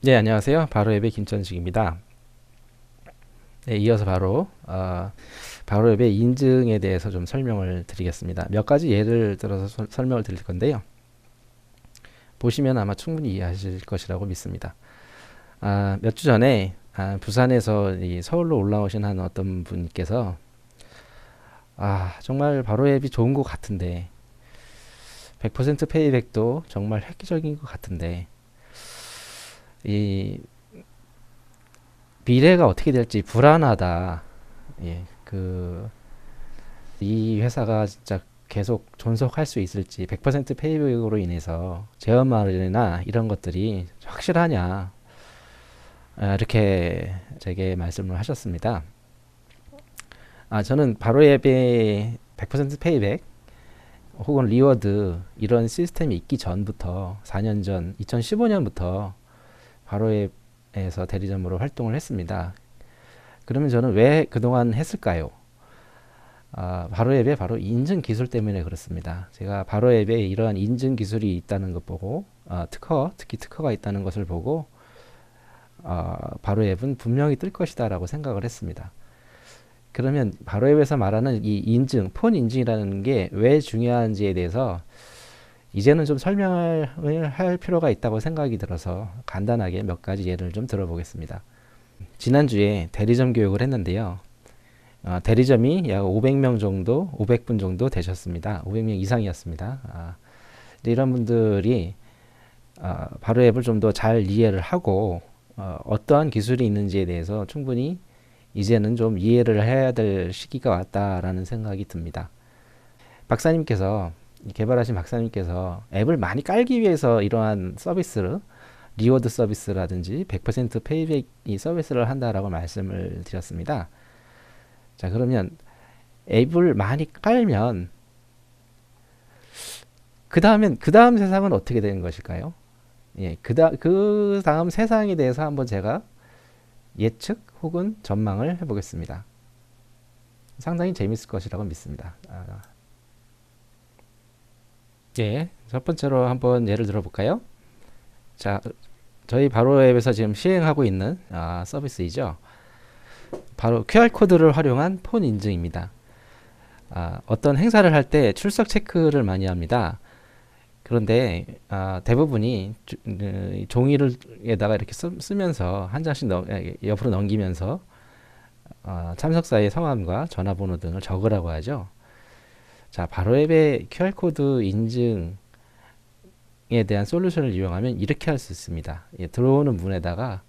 네, 안녕하세요. 바로 앱의 김천식입니다. 네, 이어서 바로 앱의 인증에 대해서 좀 설명을 드리겠습니다. 몇 가지 예를 들어서 설명을 드릴 건데요. 보시면 아마 충분히 이해하실 것이라고 믿습니다. 몇 주 전에 부산에서 이 서울로 올라오신 한 어떤 분께서 정말 바로 앱이 좋은 것 같은데 100% 페이백도 정말 획기적인 것 같은데 이 미래가 어떻게 될지 불안하다. 예, 이 회사가 진짜 계속 존속할 수 있을지 100% 페이백으로 인해서 재원마련이나 이런 것들이 확실하냐 이렇게 제게 말씀을 하셨습니다. 저는 바로앱에 100% 페이백 혹은 리워드 이런 시스템이 있기 전부터 4년 전 2015년부터 바로앱에서 대리점으로 활동을 했습니다. 그러면 저는 왜 그동안 했을까요? 바로앱의 바로 인증 기술 때문에 그렇습니다. 제가 바로앱에 이러한 인증 기술이 있다는 것 보고 특히 특허가 있다는 것을 보고 바로앱은 분명히 뜰 것이다라고 생각을 했습니다. 그러면 바로앱에서 말하는 이 인증, 폰 인증이라는 게 왜 중요한지에 대해서 이제는 좀 설명을 할 필요가 있다고 생각이 들어서 간단하게 몇 가지 예를 좀 들어보겠습니다. 지난주에 대리점 교육을 했는데요. 대리점이 약 500명 정도, 500분 정도 되셨습니다. 500명 이상이었습니다. 이런 분들이 바로 앱을 좀 더 잘 이해를 하고 어떠한 기술이 있는지에 대해서 충분히 이제는 좀 이해를 해야 될 시기가 왔다라는 생각이 듭니다. 개발하신 박사님께서 앱을 많이 깔기 위해서 이러한 서비스를 리워드 서비스라든지 100% 페이백 이 서비스를 한다라고 말씀을 드렸습니다. 자, 그러면 앱을 많이 깔면 그 다음 세상은 어떻게 되는 것일까요? 예, 그 다음 세상에 대해서 한번 제가 예측 혹은 전망을 해보겠습니다. 상당히 재밌을 것이라고 믿습니다. 예, 첫 번째로 한번 예를 들어볼까요? 자, 저희 바로 앱에서 지금 시행하고 있는 서비스이죠. 바로 QR코드를 활용한 폰 인증입니다. 어떤 행사를 할 때 출석 체크를 많이 합니다. 그런데 대부분이 종이를에다가 이렇게 쓰면서 한 장씩 옆으로 넘기면서 참석자의 성함과 전화번호 등을 적으라고 하죠. 자, 바로 앱의 QR코드 인증에 대한 솔루션을 이용하면 이렇게 할 수 있습니다. 들어오는 문에다가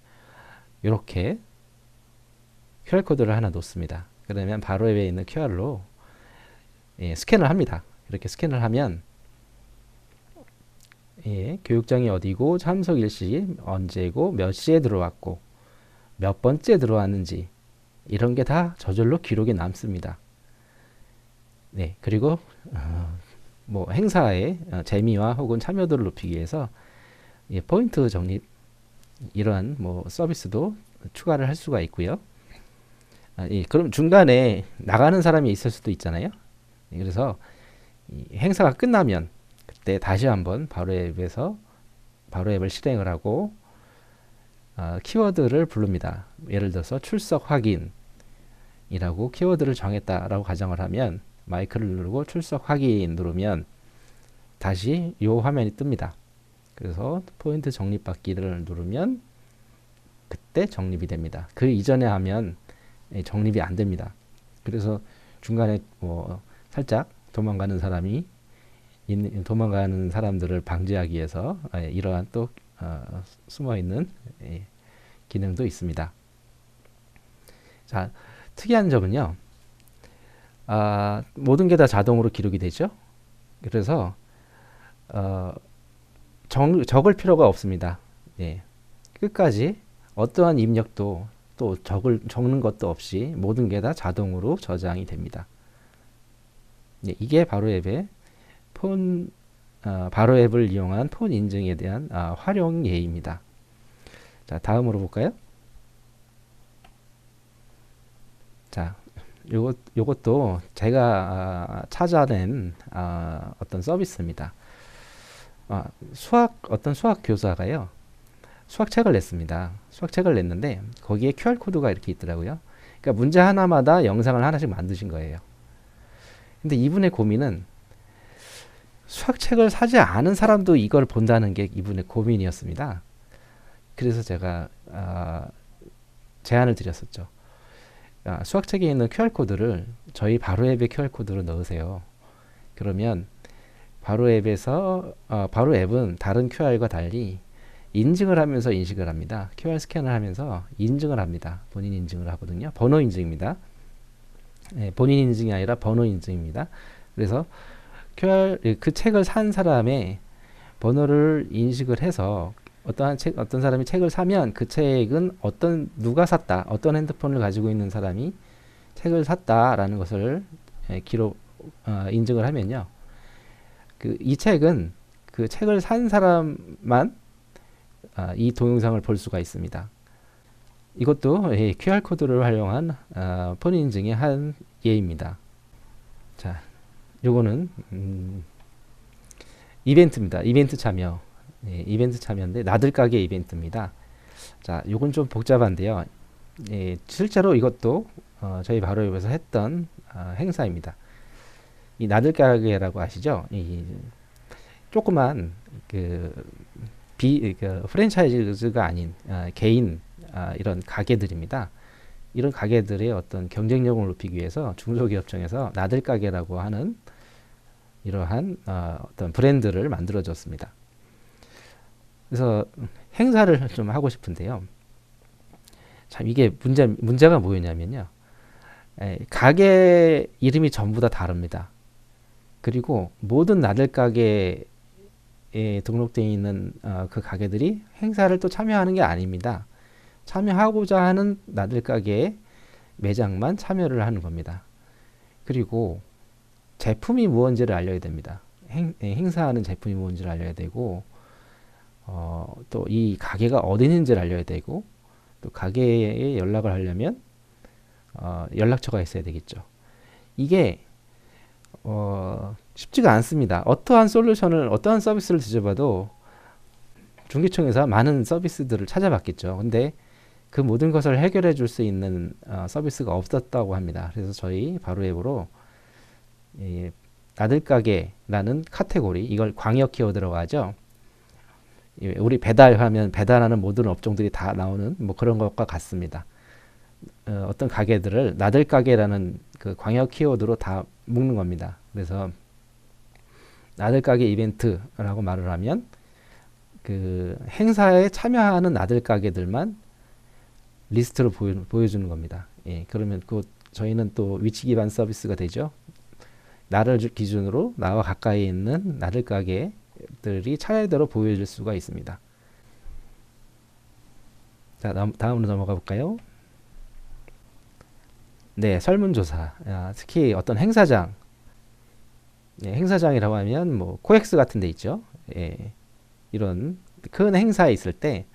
이렇게 QR코드를 하나 놓습니다. 그러면 바로 앱에 있는 QR로 스캔을 합니다. 이렇게 스캔을 하면 교육장이 어디고 참석 일시 언제고 몇 시에 들어왔고 몇 번째 들어왔는지 이런 게 다 저절로 기록에 남습니다. 네, 그리고 뭐 행사의 재미와 혹은 참여도를 높이기 위해서 포인트 적립 이러한 뭐 서비스도 추가를 할 수가 있고요. 그럼 중간에 나가는 사람이 있을 수도 있잖아요. 그래서 행사가 끝나면 그때 다시 한번 바로 앱을 실행을 하고 키워드를 부릅니다. 예를 들어서 출석 확인이라고 키워드를 정했다라고 가정을 하면 마이크를 누르고 출석 확인 누르면 다시 이 화면이 뜹니다. 그래서 포인트 적립받기를 누르면 그때 적립이 됩니다. 그 이전에 하면 적립이 안 됩니다. 그래서 중간에 뭐 살짝 도망가는 사람들을 방지하기 위해서 이러한 또 숨어 있는 기능도 있습니다. 자, 특이한 점은요. 모든 게 다 자동으로 기록이 되죠. 그래서 적을 필요가 없습니다. 끝까지 어떠한 입력도 또 적는 것도 없이 모든 게 다 자동으로 저장이 됩니다. 이게 바로 앱을 이용한 폰 인증에 대한 활용 예입니다. 자, 다음으로 볼까요? 자, 요것도 제가 찾아낸 어떤 서비스입니다. 어떤 수학 교사가요. 수학책을 냈습니다. 수학책을 냈는데 거기에 QR코드가 이렇게 있더라고요. 그러니까 문제 하나마다 영상을 하나씩 만드신 거예요. 근데 이분의 고민은 수학책을 사지 않은 사람도 이걸 본다는 게 이분의 고민이었습니다. 그래서 제가 제안을 드렸었죠. 수학책에 있는 QR코드를 저희 바로 앱의 QR코드로 넣으세요. 그러면 바로 앱에서 바로 앱은 다른 QR과 달리 인증을 하면서 인식을 합니다. QR 스캔을 하면서 인증을 합니다. 본인 인증을 하거든요. 번호 인증입니다. 네, 본인 인증이 아니라 번호 인증입니다. 그래서 그 책을 산 사람의 번호를 인식을 해서 어떤 사람이 책을 사면 그 책은 누가 샀다, 어떤 핸드폰을 가지고 있는 사람이 책을 샀다라는 것을 인증을 하면요. 이 책은 그 책을 산 사람만 이 동영상을 볼 수가 있습니다. 이것도 QR코드를 활용한 폰 인증의 한 예입니다. 자, 요거는 이벤트입니다. 이벤트 참여. 이벤트 참여인데 나들가게 이벤트입니다. 자, 요건 좀 복잡한데요. 실제로 이것도 저희 바로 앱에서 했던 행사입니다. 이 나들가게라고 아시죠? 이 조그만 프랜차이즈가 아닌 개인 이런 가게들입니다. 이런 가게들의 어떤 경쟁력을 높이기 위해서 중소기업청에서 나들가게라고 하는 이러한 어떤 브랜드를 만들어줬습니다. 그래서 행사를 좀 하고 싶은데요. 참 이게 문제가 뭐였냐면요. 가게 이름이 전부 다 다릅니다. 그리고 모든 나들가게에 등록되어 있는 그 가게들이 행사를 또 참여하는 게 아닙니다. 참여하고자 하는 나들가게의 매장만 참여를 하는 겁니다. 그리고 제품이 무언지를 알려야 됩니다. 행사하는 제품이 뭔지를 알려야 되고 또 이 가게가 어디 있는지를 알려야 되고 또 가게에 연락을 하려면 연락처가 있어야 되겠죠. 이게 쉽지가 않습니다. 어떠한 서비스를 뒤져봐도 중개청에서 많은 서비스들을 찾아봤겠죠. 근데 그 모든 것을 해결해 줄 수 있는 서비스가 없었다고 합니다. 그래서 저희 바로 앱으로 나들가게라는 카테고리, 이걸 광역 키워드라고 하죠. 우리 배달하면 배달하는 모든 업종들이 다 나오는 뭐 그런 것과 같습니다. 어떤 가게들을 나들가게라는 그 광역 키워드로 다 묶는 겁니다. 그래서 나들가게 이벤트라고 말을 하면 그 행사에 참여하는 나들가게들만 리스트로 보여주는 겁니다. 그러면 저희는 또 위치 기반 서비스가 되죠. 나를 기준으로 나와 가까이 있는 나들가게들이 차례대로 보여줄 수가 있습니다. 자, 다음으로 넘어가 볼까요? 네, 설문조사. 특히 어떤 행사장, 행사장이라고 하면 뭐 코엑스 같은 데 있죠. 이런 큰 행사에 있을 때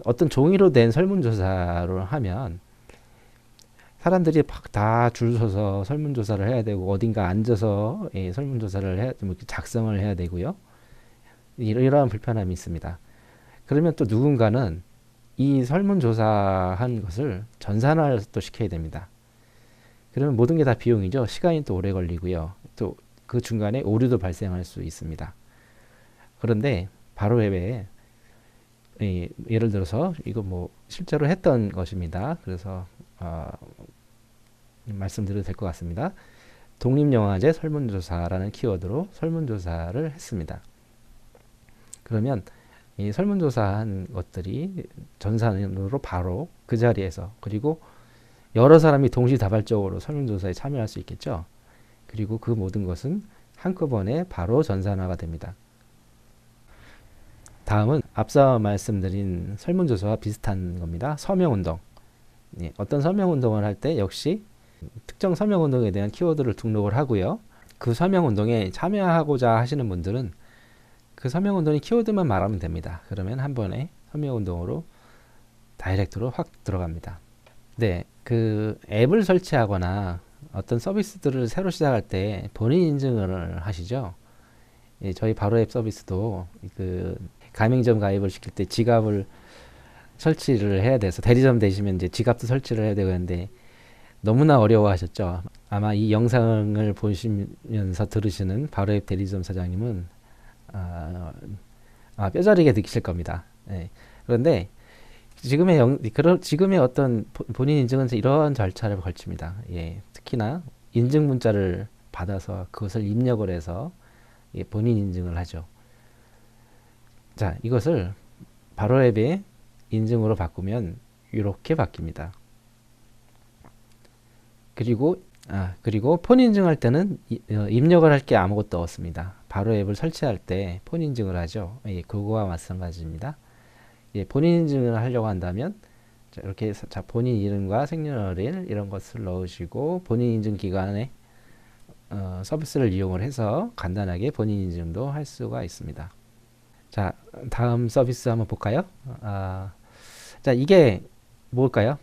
어떤 종이로 된 설문조사를 하면 사람들이 다 줄 서서 설문조사를 해야 되고 어딘가 앉아서 설문조사를 작성을 해야 되고요. 이러한 불편함이 있습니다. 그러면 또 누군가는 이 설문조사한 것을 전산화를 또 시켜야 됩니다. 그러면 모든 게 다 비용이죠. 시간이 또 오래 걸리고요. 또 그 중간에 오류도 발생할 수 있습니다. 그런데 바로 앱에 예를 들어서 이거 뭐 실제로 했던 것입니다. 그래서 말씀드려도 될 것 같습니다. 독립영화제 설문조사라는 키워드로 설문조사를 했습니다. 그러면 이 설문조사한 것들이 전산으로 바로 그 자리에서, 그리고 여러 사람이 동시다발적으로 설문조사에 참여할 수 있겠죠. 그리고 그 모든 것은 한꺼번에 바로 전산화가 됩니다. 다음은 앞서 말씀드린 설문조사와 비슷한 겁니다. 서명운동. 어떤 서명운동을 할 때 역시 특정 서명운동에 대한 키워드를 등록을 하고요. 그 서명운동에 참여하고자 하시는 분들은 그 서명운동의 키워드만 말하면 됩니다. 그러면 한 번에 서명운동으로 다이렉트로 확 들어갑니다. 네, 그 앱을 설치하거나 어떤 서비스들을 새로 시작할 때 본인 인증을 하시죠. 저희 바로 앱 서비스도 그 가맹점 가입을 시킬 때 지갑을 설치를 해야 돼서 대리점 되시면 이제 지갑도 설치를 해야 되는데 너무나 어려워하셨죠. 아마 이 영상을 보시면서 들으시는 바로앱 대리점 사장님은 뼈저리게 느끼실 겁니다. 예. 그런데 지금의 어떤 본인 인증은 이런 절차를 걸칩니다. 예. 특히나 인증 문자를 받아서 그것을 입력을 해서 본인 인증을 하죠. 자, 이것을 바로앱의 인증으로 바꾸면 이렇게 바뀝니다. 그리고 폰 인증할 때는 입력을 할 게 아무것도 없습니다. 바로앱을 설치할 때 폰 인증을 하죠. 예, 그거와 마찬가지입니다. 예, 본인 인증을 하려고 한다면 자, 이렇게 본인 이름과 생년월일 이런 것을 넣으시고 본인 인증 기간에 서비스를 이용을 해서 간단하게 본인 인증도 할 수가 있습니다. 자, 다음 서비스 한번 볼까요? 자, 이게 뭘까요?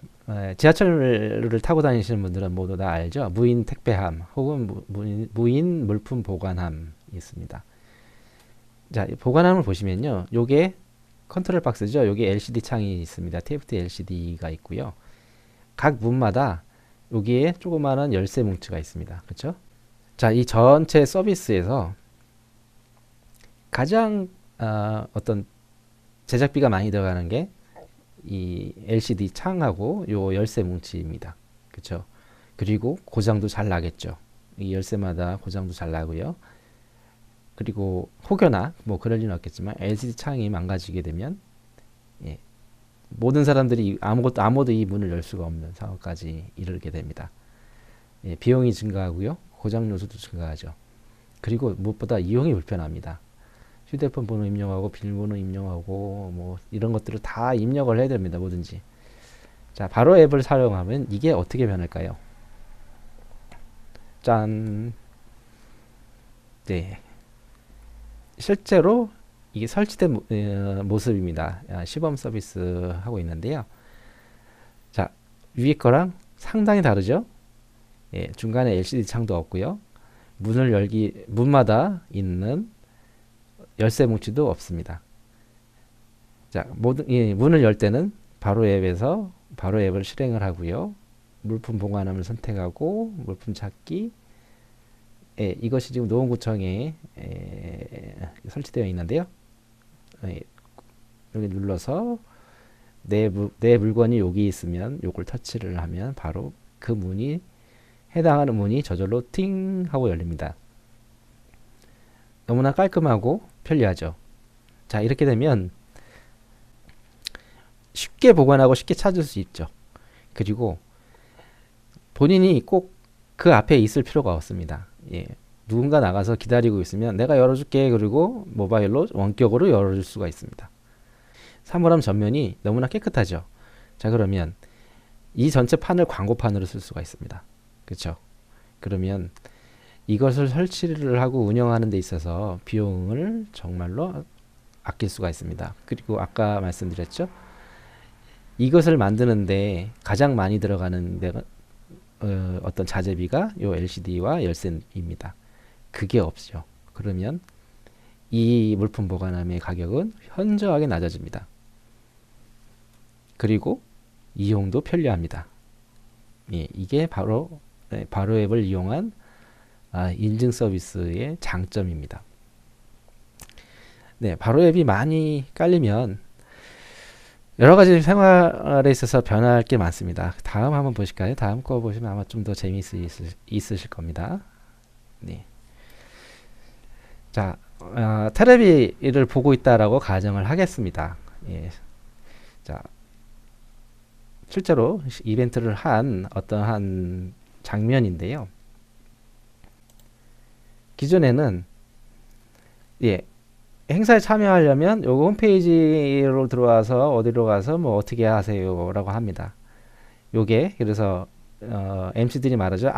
지하철을 타고 다니시는 분들은 모두 다 알죠? 무인 택배함 혹은 무인 물품 보관함이 있습니다. 자, 보관함을 보시면요. 요게 컨트롤 박스죠. 여기 LCD 창이 있습니다. TFT LCD가 있고요. 각 문마다 여기에 조그마한 열쇠 뭉치가 있습니다. 그렇죠? 자, 이 전체 서비스에서 가장 어떤 제작비가 많이 들어가는 게 이 LCD 창하고 요 열쇠 뭉치입니다. 그렇죠? 그리고 고장도 잘 나겠죠. 이 열쇠마다 고장도 잘 나고요. 그리고 혹여나 뭐 그럴 리는 없겠지만 LCD 창이 망가지게 되면 예, 모든 사람들이 아무도 이 문을 열 수가 없는 상황까지 이르게 됩니다. 예, 비용이 증가하고요. 고장 요소도 증가하죠. 그리고 무엇보다 이용이 불편합니다. 휴대폰 번호 입력하고 비밀번호 입력하고 뭐 이런 것들을 다 입력을 해야 됩니다. 뭐든지. 자, 바로 앱을 사용하면 이게 어떻게 변할까요? 짠. 네. 실제로 이게 설치된 모습입니다. 시범 서비스 하고 있는데요. 자, 위에 거랑 상당히 다르죠? 예, 중간에 LCD 창도 없고요. 문마다 있는 열쇠 뭉치도 없습니다. 자, 문을 열 때는 바로 앱에서 바로 앱을 실행을 하고요. 물품 보관함을 선택하고 물품 찾기. 예, 이것이 지금 노원구청에 설치되어 있는데요. 예, 여기 눌러서 내 물건이 여기 있으면 요걸 터치를 하면 바로 그 문이 해당하는 문이 저절로 팅 하고 열립니다. 너무나 깔끔하고 편리하죠. 자, 이렇게 되면 쉽게 보관하고 쉽게 찾을 수 있죠. 그리고 본인이 꼭 그 앞에 있을 필요가 없습니다. 예, 누군가 나가서 기다리고 있으면 내가 열어줄게. 그리고 모바일로 원격으로 열어줄 수가 있습니다. 사물함 전면이 너무나 깨끗하죠. 자, 그러면 이 전체 판을 광고판으로 쓸 수가 있습니다. 그렇죠? 그러면 이것을 설치를 하고 운영하는 데 있어서 비용을 정말로 아낄 수가 있습니다. 그리고 아까 말씀드렸죠? 이것을 만드는데 가장 많이 들어가는 데가 어떤 자재비가 요 LCD와 열쇠입니다. 그게 없죠. 그러면 이 물품 보관함의 가격은 현저하게 낮아집니다. 그리고 이용도 편리합니다. 예, 이게 바로 앱을 이용한 인증 서비스의 장점입니다. 네, 바로 앱이 많이 깔리면 여러 가지 생활에 있어서 변할 게 많습니다. 다음 한번 보실까요? 다음 거 보시면 아마 좀 더 재미있으실 겁니다. 네. 자, 테레비를 보고 있다라고 가정을 하겠습니다. 예. 자, 실제로 이벤트를 한 어떠한 장면인데요. 기존에는 예, 행사에 참여하려면 요거 홈페이지로 들어와서 어디로 가서 뭐 어떻게 하세요 라고 합니다. 요게 그래서 MC들이 말하죠.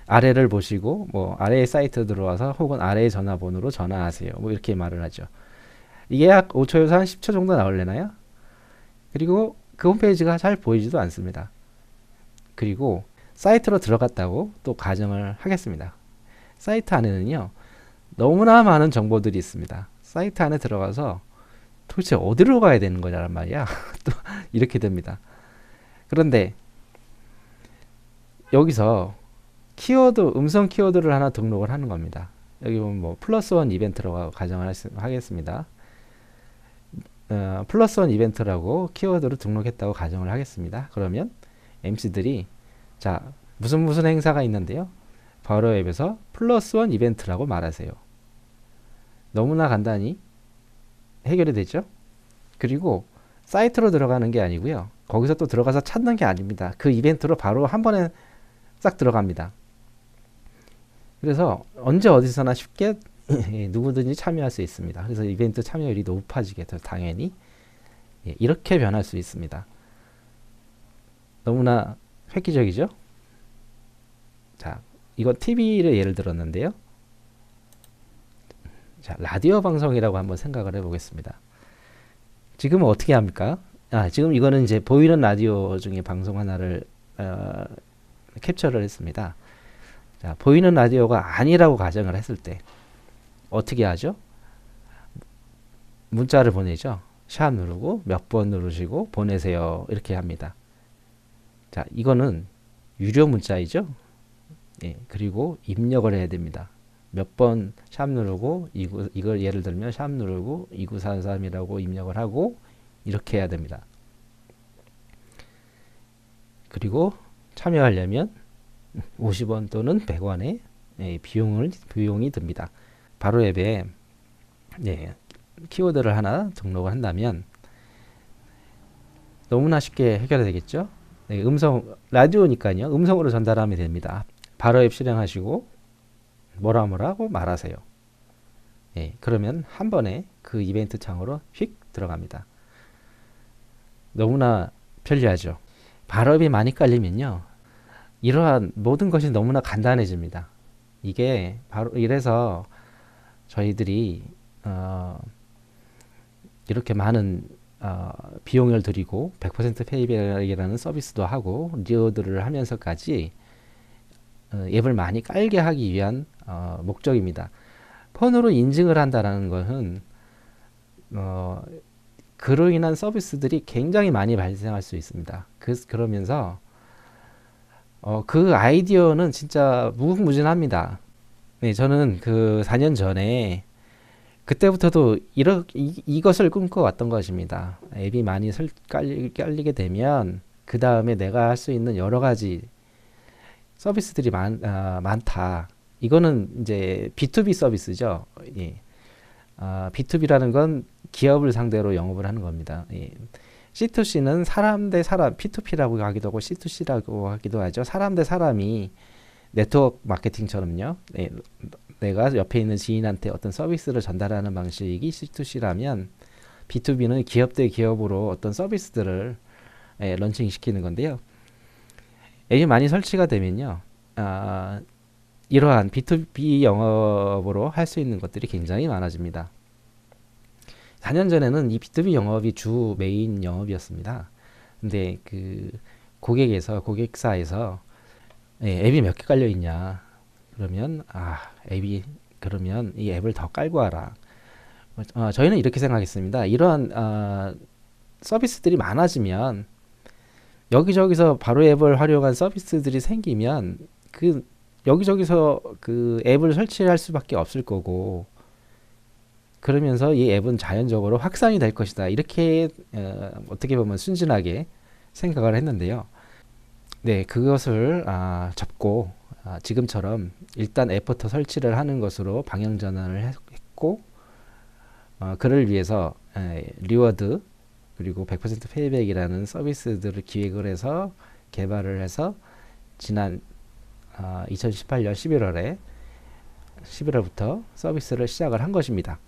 아래를 보시고 뭐 아래의 사이트 들어와서 혹은 아래의 전화번호로 전화하세요. 뭐 이렇게 말을 하죠. 이게 약 5초에서 한 10초 정도 나올려나요? 그리고 그 홈페이지가 잘 보이지도 않습니다. 그리고 사이트로 들어갔다고 또 가정을 하겠습니다. 사이트 안에는요. 너무나 많은 정보들이 있습니다. 사이트 안에 들어가서 도대체 어디로 가야 되는 거냐란 말이야. 또 이렇게 됩니다. 그런데 여기서 키워드, 음성 키워드를 하나 등록을 하는 겁니다. 여기 보면 뭐 플러스 원 이벤트라고 가정을 하겠습니다. 플러스 원 이벤트라고 키워드를 등록했다고 가정을 하겠습니다. 그러면 MC들이 자, 무슨 행사가 있는데요. 바로 앱에서 플러스 원 이벤트라고 말하세요. 너무나 간단히 해결이 되죠. 그리고 사이트로 들어가는 게 아니고요. 거기서 또 들어가서 찾는 게 아닙니다. 그 이벤트로 바로 한 번에 싹 들어갑니다. 그래서 언제 어디서나 쉽게 누구든지 참여할 수 있습니다. 그래서 이벤트 참여율이 높아지게 돼서 당연히 이렇게 변할 수 있습니다. 너무나 획기적이죠? 자, 이건 TV를 예를 들었는데요. 자, 라디오 방송이라고 한번 생각을 해보겠습니다. 지금은 어떻게 합니까? 지금 이거는 이제 보이는 라디오 중에 방송 하나를 캡처를 했습니다. 자, 보이는 라디오가 아니라고 가정을 했을 때 어떻게 하죠? 문자를 보내죠. 샵 누르고 몇 번 누르시고 보내세요. 이렇게 합니다. 자, 이거는 유료 문자이죠. 예, 그리고 입력을 해야 됩니다. 몇 번 샵 누르고 이걸 예를 들면 샵 누르고 2943이라고 입력을 하고 이렇게 해야 됩니다. 그리고 참여하려면 50원 또는 100원의 비용이 듭니다. 바로 앱에 키워드를 하나 등록을 한다면 너무나 쉽게 해결되겠죠. 음성 라디오니까요. 음성으로 전달하면 됩니다. 바로 앱 실행하시고 뭐라고 말하세요. 그러면 한 번에 그 이벤트 창으로 휙 들어갑니다. 너무나 편리하죠. 바로 앱이 많이 깔리면요. 이러한 모든 것이 너무나 간단해집니다. 이게 바로 이래서 저희들이 이렇게 많은 비용을 들이고 100% 페이백이라는 서비스도 하고 리워드를 하면서까지 앱을 많이 깔게 하기 위한 목적입니다. 폰으로 인증을 한다는 것은 그로 인한 서비스들이 굉장히 많이 발생할 수 있습니다. 그러면서 그 아이디어는 진짜 무궁무진합니다. 네, 저는 그 4년 전에 그때부터도 이것을 꿈꿔왔던 것입니다. 앱이 많이 깔리게 되면 그 다음에 내가 할 수 있는 여러 가지 서비스들이 많다. 이거는 이제 B2B 서비스죠. 예. B2B라는 건 기업을 상대로 영업을 하는 겁니다. 예. C2C는 사람 대 사람, P2P라고 하기도 하고 C2C라고 하기도 하죠. 사람 대 사람이 네트워크 마케팅처럼요. 예. 내가 옆에 있는 지인한테 어떤 서비스를 전달하는 방식이 C2C라면 B2B는 기업 대 기업으로 어떤 서비스들을 런칭시키는 건데요. 앱이 많이 설치가 되면요. 이러한 B2B 영업으로 할 수 있는 것들이 굉장히 많아집니다. 4년 전에는 이 B2B 영업이 주 메인 영업이었습니다. 근데 그 고객사에서 앱이 몇 개 깔려 있냐. 그러면 그러면 이 앱을 더 깔고 와라. 저희는 이렇게 생각했습니다. 이러한 서비스들이 많아지면 여기저기서 바로 앱을 활용한 서비스들이 생기면 여기저기서 그 앱을 설치할 수밖에 없을 거고 그러면서 이 앱은 자연적으로 확산이 될 것이다. 이렇게 어떻게 보면 순진하게 생각을 했는데요. 네, 그것을 접고 지금처럼 일단 앱부터 설치를 하는 것으로 방향 전환을 했고 그를 위해서 리워드 그리고 100% 페이백이라는 서비스들을 기획을 해서 개발을 해서 지난 2018년 11월부터 서비스를 시작을 한 것입니다.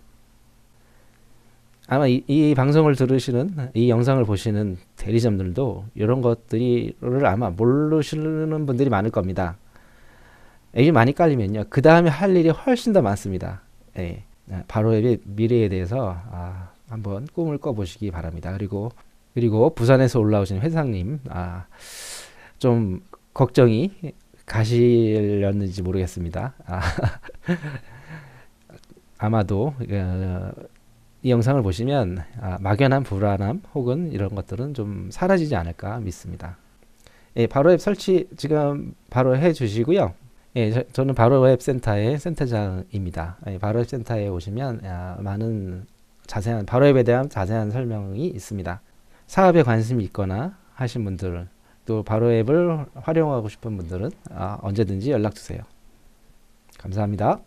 아마 이 방송을 들으시는 이 영상을 보시는 대리점들도 이런 것들을 아마 모르시는 분들이 많을 겁니다. 앱이 많이 깔리면요. 그 다음에 할 일이 훨씬 더 많습니다. 바로 앱의 미래에 대해서 한번 꿈을 꿔보시기 바랍니다. 그리고 부산에서 올라오신 회장님 좀 걱정이 가시렸는지 모르겠습니다. 아마도 이 영상을 보시면 막연한 불안함 혹은 이런 것들은 좀 사라지지 않을까 믿습니다. 예, 바로 앱 설치 지금 바로 해 주시고요. 예, 저는 바로 앱 센터의 센터장입니다. 예, 바로 앱 센터에 오시면 많은 자세한 바로 앱에 대한 자세한 설명이 있습니다. 사업에 관심이 있거나 하신 분들 또 바로 앱을 활용하고 싶은 분들은 언제든지 연락 주세요. 감사합니다.